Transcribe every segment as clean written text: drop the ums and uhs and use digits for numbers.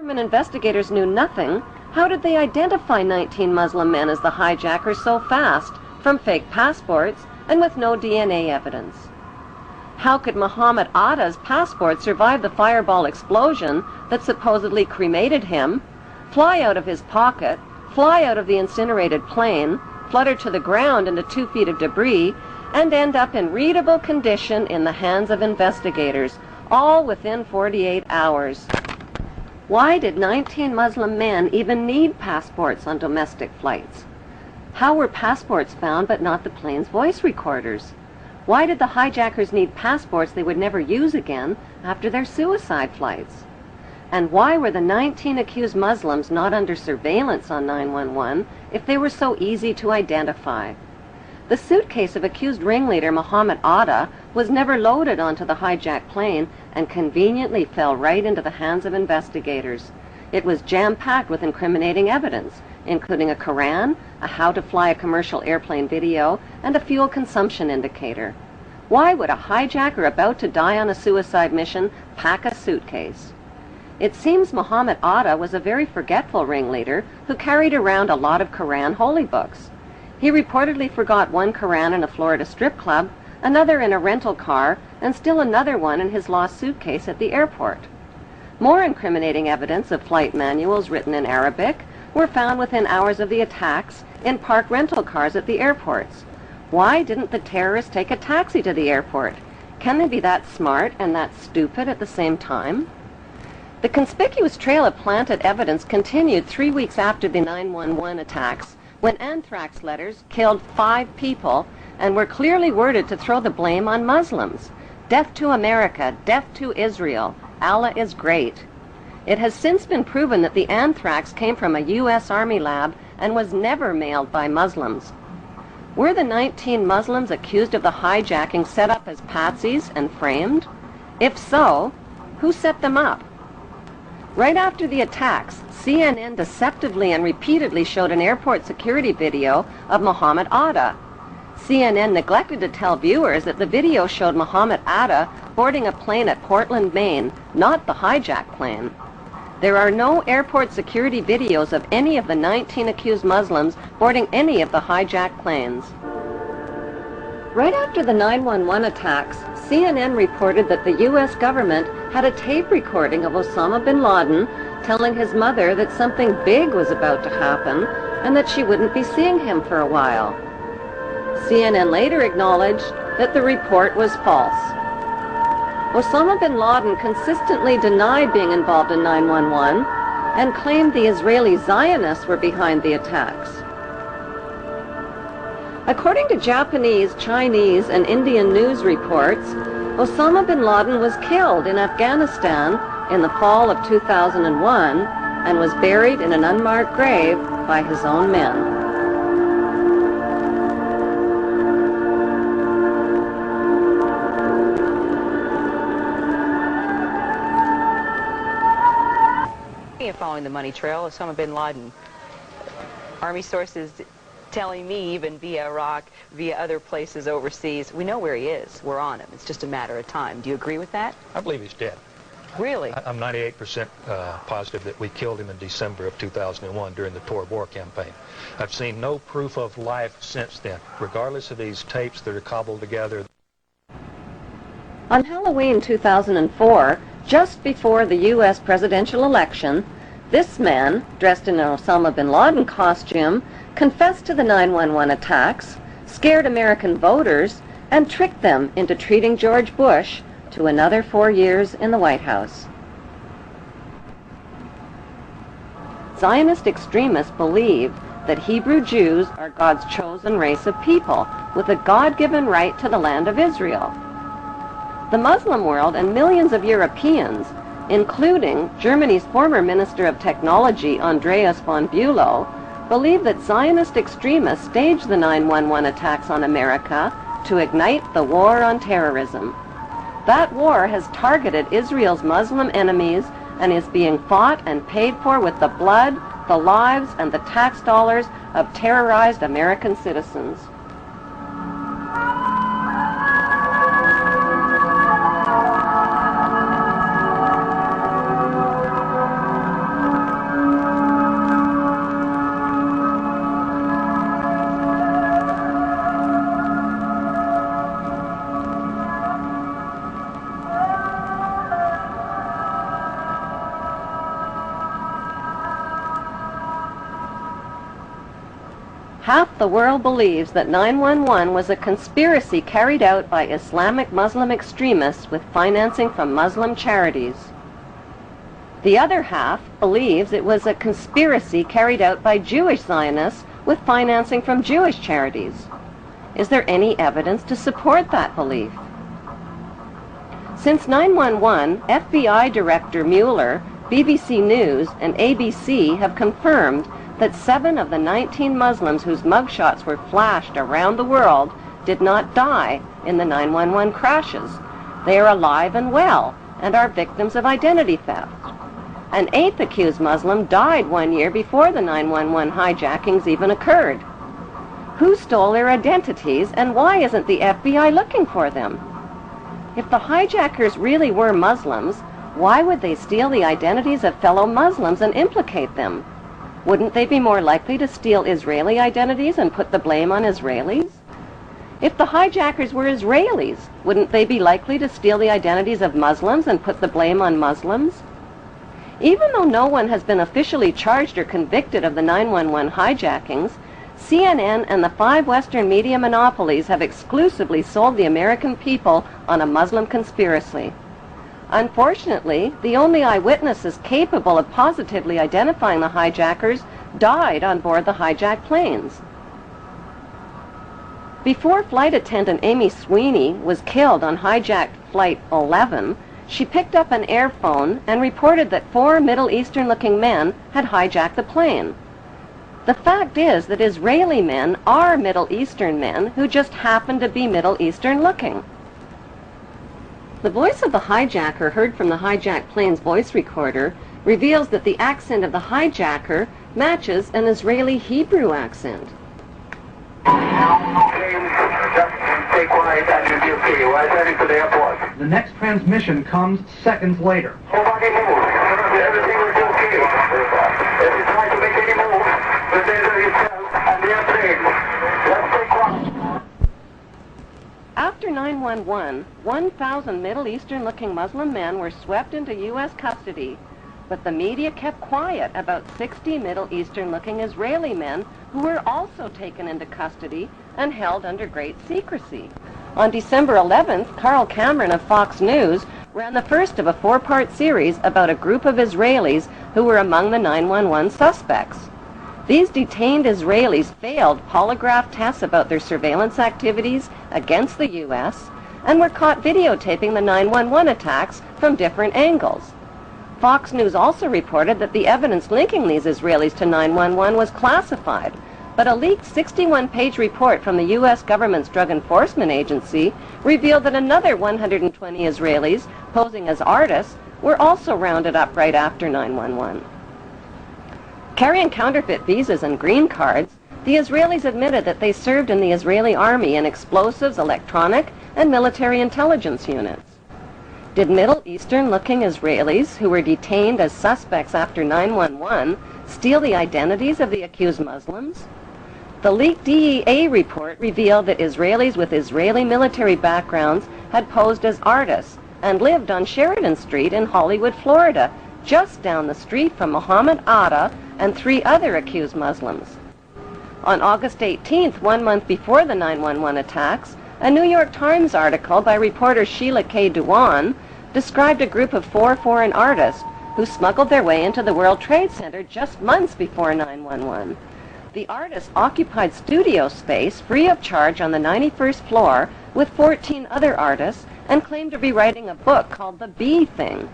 Government investigators knew nothing, how did they identify 19 Muslim men as the hijackers so fast, from fake passports and with no DNA evidence? How could Muhammad Atta's passport survive the fireball explosion that supposedly cremated him, fly out of his pocket, fly out of the incinerated plane, flutter to the ground into 2 feet of debris, and end up in readable condition in the hands of investigators, all within 48 hours? Why did 19 Muslim men even need passports on domestic flights? How were passports found but not the plane's voice recorders? Why did the hijackers need passports they would never use again after their suicide flights? And why were the 19 accused Muslims not under surveillance on 911 if they were so easy to identify? The suitcase of accused ringleader Muhammad Atta was never loaded onto the hijacked plane and conveniently fell right into the hands of investigators. It was jam-packed with incriminating evidence, including a Quran, a how to fly a commercial airplane video, and a fuel consumption indicator. Why would a hijacker about to die on a suicide mission pack a suitcase? It seems Muhammad Atta was a very forgetful ringleader who carried around a lot of Quran holy books. He reportedly forgot one Quran in a Florida strip club, another in a rental car, and still another one in his lost suitcase at the airport. More incriminating evidence of flight manuals written in Arabic were found within hours of the attacks in parked rental cars at the airports. Why didn't the terrorists take a taxi to the airport? Can they be that smart and that stupid at the same time? The conspicuous trail of planted evidence continued 3 weeks after the 911 attacks, when anthrax letters killed 5 people and were clearly worded to throw the blame on Muslims. Death to America, death to Israel, Allah is great. It has since been proven that the anthrax came from a U.S. Army lab and was never mailed by Muslims. Were the 19 Muslims accused of the hijacking set up as patsies and framed? If so, who set them up? Right after the attacks, CNN deceptively and repeatedly showed an airport security video of Muhammad Atta. CNN neglected to tell viewers that the video showed Muhammad Atta boarding a plane at Portland, Maine, not the hijacked plane. There are no airport security videos of any of the 19 accused Muslims boarding any of the hijacked planes. Right after the 911 attacks, CNN reported that the U.S. government had a tape recording of Osama bin Laden telling his mother that something big was about to happen and that she wouldn't be seeing him for a while. CNN later acknowledged that the report was false. Osama bin Laden consistently denied being involved in 911 and claimed the Israeli Zionists were behind the attacks. According to Japanese, Chinese, and Indian news reports, Osama bin Laden was killed in Afghanistan in the fall of 2001 and was buried in an unmarked grave by his own men. Following the money trail, Osama bin Laden. Army sources telling me, even via Iraq, via other places overseas, we know where he is. We're on him. It's just a matter of time. Do you agree with that? I believe he's dead. Really? I'm 98% positive that we killed him in December of 2001 during the Tora Bora campaign. I've seen no proof of life since then, regardless of these tapes that are cobbled together. On Halloween 2004, just before the U.S. presidential election, this man, dressed in an Osama bin Laden costume, confessed to the 911 attacks, scared American voters, and tricked them into treating George Bush to another 4 years in the White House. Zionist extremists believe that Hebrew Jews are God's chosen race of people with a God-given right to the land of Israel. The Muslim world and millions of Europeans, including Germany's former Minister of Technology, Andreas von Bülow, believe that Zionist extremists staged the 911 attacks on America to ignite the war on terrorism. That war has targeted Israel's Muslim enemies and is being fought and paid for with the blood, the lives, and the tax dollars of terrorized American citizens. Half the world believes that 911 was a conspiracy carried out by Islamic Muslim extremists with financing from Muslim charities. The other half believes it was a conspiracy carried out by Jewish Zionists with financing from Jewish charities. Is there any evidence to support that belief? Since 911, FBI Director Mueller, BBC News, and ABC have confirmed that 7 of the 19 Muslims whose mugshots were flashed around the world did not die in the 911 crashes. They are alive and well and are victims of identity theft. An 8th accused Muslim died 1 year before the 911 hijackings even occurred. Who stole their identities, and why isn't the FBI looking for them? If the hijackers really were Muslims, why would they steal the identities of fellow Muslims and implicate them? Wouldn't they be more likely to steal Israeli identities and put the blame on Israelis? If the hijackers were Israelis, wouldn't they be likely to steal the identities of Muslims and put the blame on Muslims? Even though no one has been officially charged or convicted of the 911 hijackings, CNN and the 5 Western media monopolies have exclusively sold the American people on a Muslim conspiracy. Unfortunately, the only eyewitnesses capable of positively identifying the hijackers died on board the hijacked planes. Before flight attendant Amy Sweeney was killed on hijacked Flight 11, she picked up an airphone and reported that 4 Middle Eastern-looking men had hijacked the plane. The fact is that Israeli men are Middle Eastern men who just happen to be Middle Eastern-looking. The voice of the hijacker heard from the hijacked plane's voice recorder reveals that the accent of the hijacker matches an Israeli Hebrew accent. Stay quiet and you'll be okay. We're heading to the airport. The next transmission comes seconds later. Nobody move. Everything will be okay. If you try to make any move, protect yourself and the airplane. Let's stay quiet. After 911, 1,000 Middle Eastern-looking Muslim men were swept into U.S. custody, but the media kept quiet about 60 Middle Eastern-looking Israeli men who were also taken into custody and held under great secrecy. On December 11th, Carl Cameron of Fox News ran the first of a 4-part series about a group of Israelis who were among the 911 suspects. These detained Israelis failed polygraph tests about their surveillance activities against the U.S. and were caught videotaping the 911 attacks from different angles. Fox News also reported that the evidence linking these Israelis to 911 was classified, but a leaked 61-page report from the U.S. government's Drug Enforcement Agency revealed that another 120 Israelis, posing as artists, were also rounded up right after 911. Carrying counterfeit visas and green cards, the Israelis admitted that they served in the Israeli army in explosives, electronic, and military intelligence units. Did Middle Eastern-looking Israelis who were detained as suspects after 911 steal the identities of the accused Muslims? The leaked DEA report revealed that Israelis with Israeli military backgrounds had posed as artists and lived on Sheridan Street in Hollywood, Florida, just down the street from Mohammed Atta and 3 other accused Muslims. On August 18th, 1 month before the 911 attacks, a New York Times article by reporter Sheila K. Dewan described a group of 4 foreign artists who smuggled their way into the World Trade Center just months before 911. The artists occupied studio space free of charge on the 91st floor with 14 other artists and claimed to be writing a book called The Bee Thing.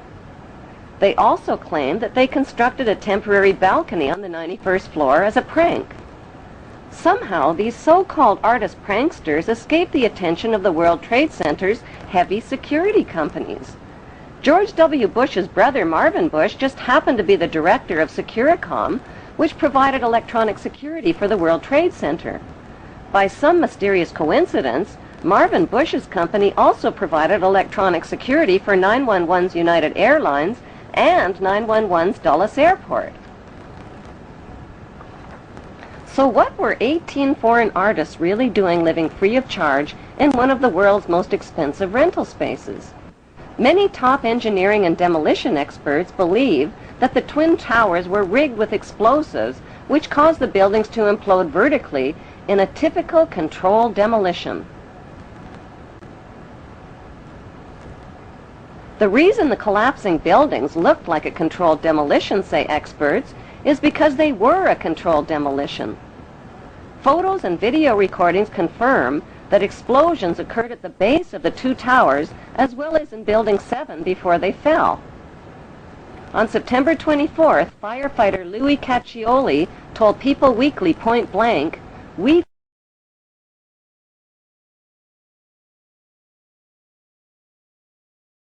They also claimed that they constructed a temporary balcony on the 91st floor as a prank. Somehow, these so-called artist pranksters escaped the attention of the World Trade Center's heavy security companies. George W. Bush's brother, Marvin Bush, just happened to be the director of Securicom, which provided electronic security for the World Trade Center. By some mysterious coincidence, Marvin Bush's company also provided electronic security for 911's United Airlines and 911's Dulles Airport. So what were 18 foreign artists really doing living free of charge in one of the world's most expensive rental spaces? Many top engineering and demolition experts believe that the Twin Towers were rigged with explosives which caused the buildings to implode vertically in a typical controlled demolition. The reason the collapsing buildings looked like a controlled demolition, say experts, is because they were a controlled demolition. Photos and video recordings confirm that explosions occurred at the base of the two towers as well as in Building 7 before they fell. On September 24th, firefighter Louis Caccioli told People Weekly point blank, "We